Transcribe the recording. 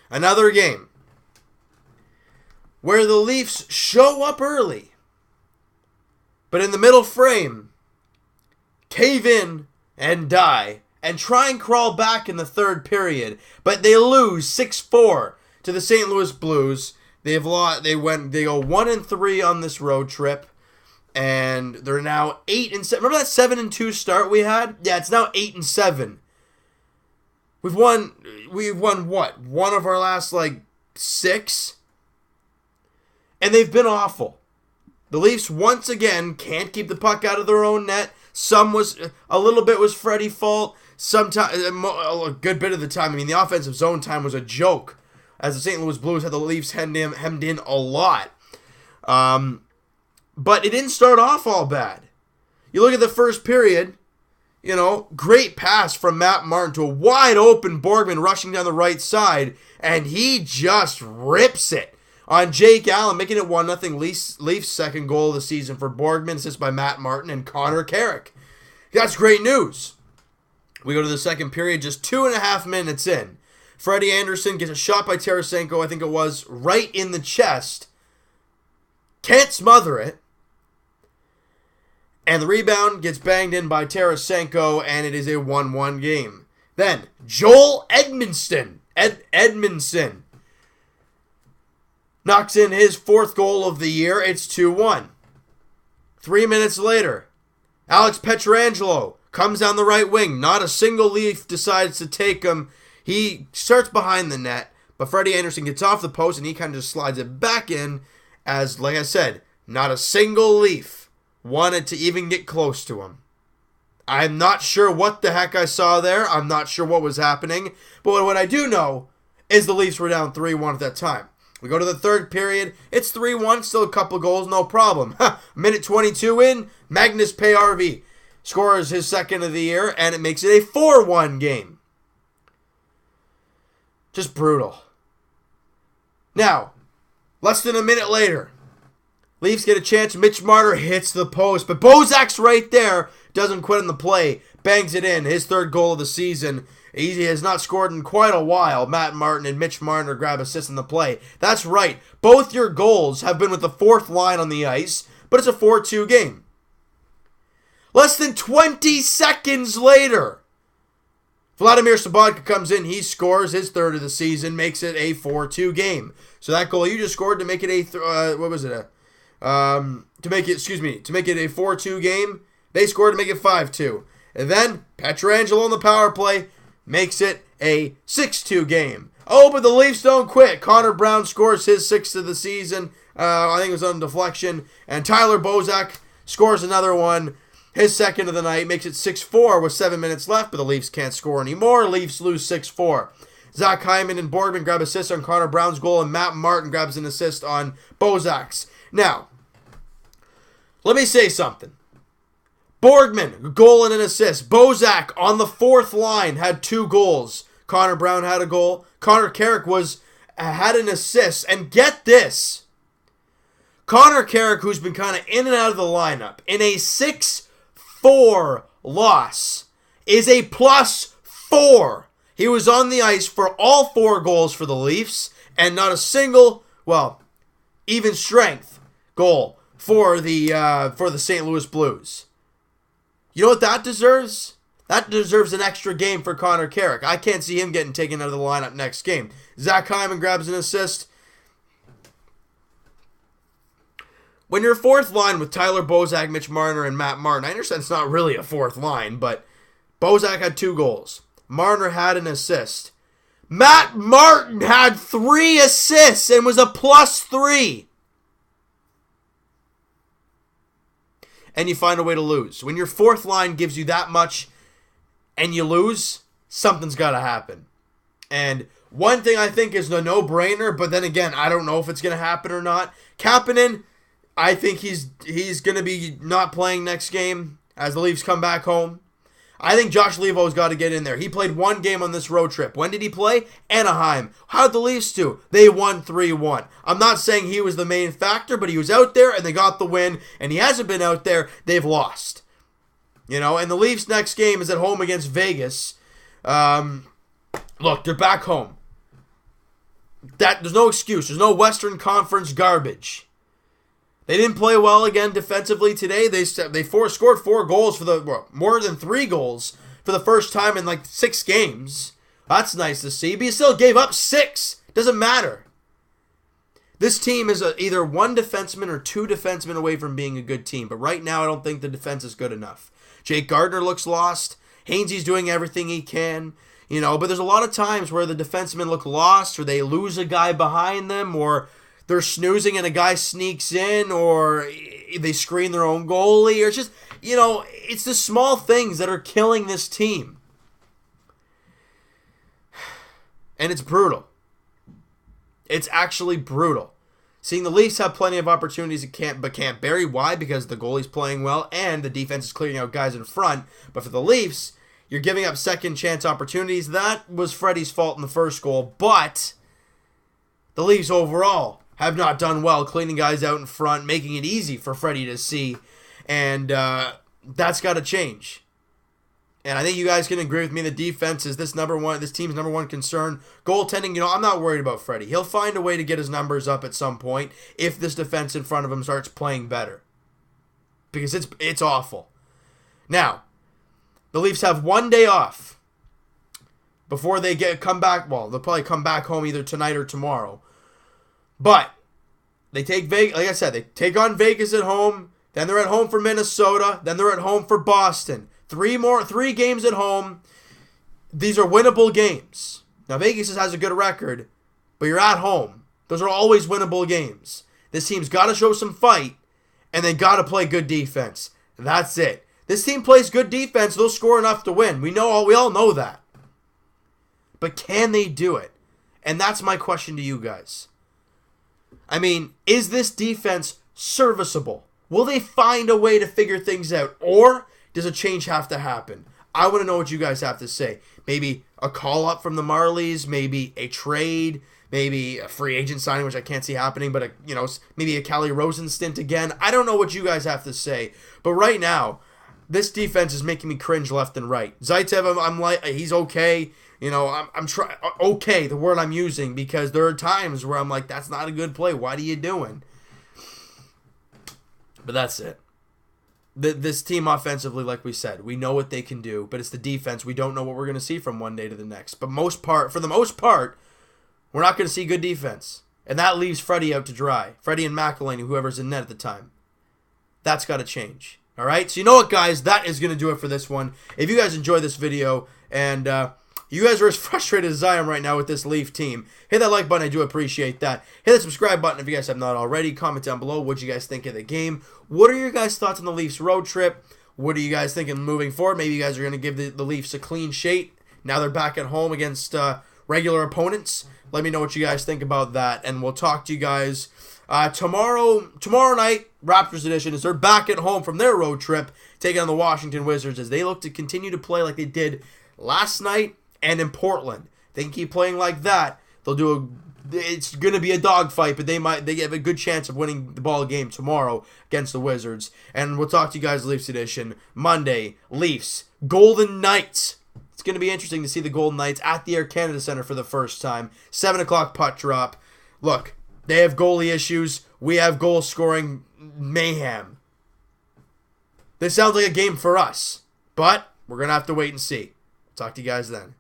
Another game where the Leafs show up early, but in the middle frame, cave in and die, and try and crawl back in the third period, but they lose 6-4 to the St. Louis Blues. They've lost. They go 1-3 on this road trip, and they're now 8-7. Remember that 7-2 start we had? Yeah, it's now 8-7. We've won what? One of our last 6, and they've been awful. The Leafs once again can't keep the puck out of their own net. A little bit was Freddie's fault. Sometimes a good bit of the time. I mean, the offensive zone time was a joke, as the St. Louis Blues had the Leafs hemmed in a lot. But it didn't start off all bad. You look at the first period, great pass from Matt Martin to a wide open Borgman rushing down the right side, and he just rips it on Jake Allen, making it 1-0 Leafs' second goal of the season for Borgman, assist by Matt Martin and Connor Carrick. That's great news. We go to the second period, just 2.5 minutes in. Freddie Anderson gets a shot by Tarasenko, I think it was, right in the chest. Can't smother it. And the rebound gets banged in by Tarasenko, and it is a 1-1 game. Then, Joel Edmondson knocks in his 4th goal of the year. It's 2-1. 3 minutes later, Alex Pietrangelo comes down the right wing. Not a single Leaf decides to take him. He starts behind the net, but Freddie Anderson gets off the post, and he kind of just slides it back in as, like I said, not a single Leaf wanted to even get close to him. I'm not sure what the heck I saw there. I'm not sure what was happening. But what I do know is the Leafs were down 3-1 at that time. We go to the third period. It's 3-1, still a couple goals, no problem. Minute 22 in, Magnus Paajarvi scores his second of the year, and it makes it a 4-1 game. Just brutal. Now, less than a minute later, Leafs get a chance. Mitch Marner hits the post, but Bozak's right there. Doesn't quit on the play. Bangs it in. His 3rd goal of the season. He has not scored in quite a while. Matt Martin and Mitch Marner grab assists in the play. That's right. Both your goals have been with the 4th line on the ice, but it's a 4-2 game. Less than 20 seconds later, Vladimir Sobotka comes in. He scores his 3rd of the season, makes it a 4-2 game. So that goal you just scored to make it a to make it a 4-2 game. They scored to make it 5-2. And then Pietrangelo on the power play makes it a 6-2 game. Oh, but the Leafs don't quit. Connor Brown scores his 6th of the season. I think it was on deflection. And Tyler Bozak scores another one. His 2nd of the night, makes it 6-4 with 7 minutes left, but the Leafs can't score anymore. Leafs lose 6-4. Zach Hyman and Borgman grab assists on Connor Brown's goal, and Matt Martin grabs an assist on Bozak's. Now, let me say something. Borgman, a goal and an assist. Bozak on the 4th line had 2 goals. Connor Brown had a goal. Connor Carrick had an assist. And get this. Connor Carrick, who's been kind of in and out of the lineup, in a 6-4 loss, is a +4. He was on the ice for all 4 goals for the Leafs, and not a single, even strength goal for the St. Louis Blues. You know what that deserves? That deserves an extra game for Connor Carrick. I can't see him getting taken out of the lineup next game. Zach Hyman grabs an assist. When you're 4th line with Tyler Bozak, Mitch Marner, and Matt Martin, I understand it's not really a 4th line, but Bozak had 2 goals. Marner had an assist. Matt Martin had 3 assists and was a +3. And you find a way to lose. When your 4th line gives you that much and you lose, something's got to happen. And one thing I think is a no-brainer, but then again, I don't know if it's going to happen or not. Kapanen, I think he's going to be not playing next game as the Leafs come back home. I think Josh Levo's got to get in there. He played 1 game on this road trip. When did he play? Anaheim. How'd the Leafs do? They won 3-1. I'm not saying he was the main factor, but he was out there and they got the win. And he hasn't been out there. They've lost. And the Leafs' next game is at home against Vegas. Look, they're back home. there's no excuse. There's no Western Conference garbage. They didn't play well again defensively today. They scored 4 goals more than 3 goals for the first time in like 6 games. That's nice to see. But you still gave up 6. Doesn't matter. This team is either 1 defenseman or 2 defensemen away from being a good team. But right now, I don't think the defense is good enough. Jake Gardner looks lost. Hainsey's doing everything he can. But there's a lot of times where the defensemen look lost, or they lose a guy behind them, or they're snoozing and a guy sneaks in, or they screen their own goalie, or it's just, it's the small things that are killing this team. And it's brutal. It's actually brutal. Seeing the Leafs have plenty of opportunities but can't bury. Why? Because the goalie's playing well and the defense is clearing out guys in front. But for the Leafs, you're giving up second chance opportunities. That was Freddie's fault in the first goal. But the Leafs overall have not done well cleaning guys out in front, making it easy for Freddie to see. And that's got to change. And I think you guys can agree with me. The defense is this team's number one concern. Goaltending, I'm not worried about Freddie. He'll find a way to get his numbers up at some point if this defense in front of him starts playing better. Because it's awful. Now, the Leafs have 1 day off before they come back. Well, they'll probably come back home either tonight or tomorrow. But they take Vegas. Like I said, they take on Vegas at home. Then they're at home for Minnesota. Then they're at home for Boston. 3 games at home. These are winnable games. Now, Vegas has a good record, but you're at home. Those are always winnable games. This team's got to show some fight, and they got to play good defense. That's it. This team plays good defense. They'll score enough to win. We all know that. But can they do it? And that's my question to you guys. I mean, is this defense serviceable? Will they find a way to figure things out? Or does a change have to happen? I want to know what you guys have to say. Maybe a call-up from the Marlies, maybe a trade, maybe a free agent signing, which I can't see happening, but maybe a Calle Rosen stint again. I don't know what you guys have to say. But right now, this defense is making me cringe left and right. Zaitsev, I'm like, he's okay. I'm trying. Okay, the word I'm using, because there are times where I'm like, that's not a good play. What are you doing? But that's it. This team offensively, like we said, we know what they can do, but it's the defense. We don't know what we're going to see from one day to the next. But for the most part, we're not going to see good defense. And that leaves Freddie out to dry. Freddie and McElhinney, whoever's in net at the time. That's got to change. All right? So you know what, guys? That is going to do it for this one. If you guys enjoyed this video and you guys are as frustrated as I am right now with this Leaf team, hit that like button. I do appreciate that. Hit that subscribe button if you guys have not already. Comment down below what you guys think of the game. What are your guys' thoughts on the Leafs road trip? What are you guys thinking moving forward? Maybe you guys are going to give the Leafs a clean sheet. Now they're back at home against regular opponents. Let me know what you guys think about that, and we'll talk to you guys tomorrow night. Raptors edition, as they're back at home from their road trip, taking on the Washington Wizards as they look to continue to play like they did last night and in Portland. They can keep playing like that. It's going to be a dogfight, but they have a good chance of winning the ball game tomorrow against the Wizards. And we'll talk to you guys Leafs edition Monday. Leafs, Golden Knights. It's going to be interesting to see the Golden Knights at the Air Canada Centre for the first time. 7 o'clock puck drop. Look, they have goalie issues. We have goal scoring mayhem. This sounds like a game for us, but we're going to have to wait and see. Talk to you guys then.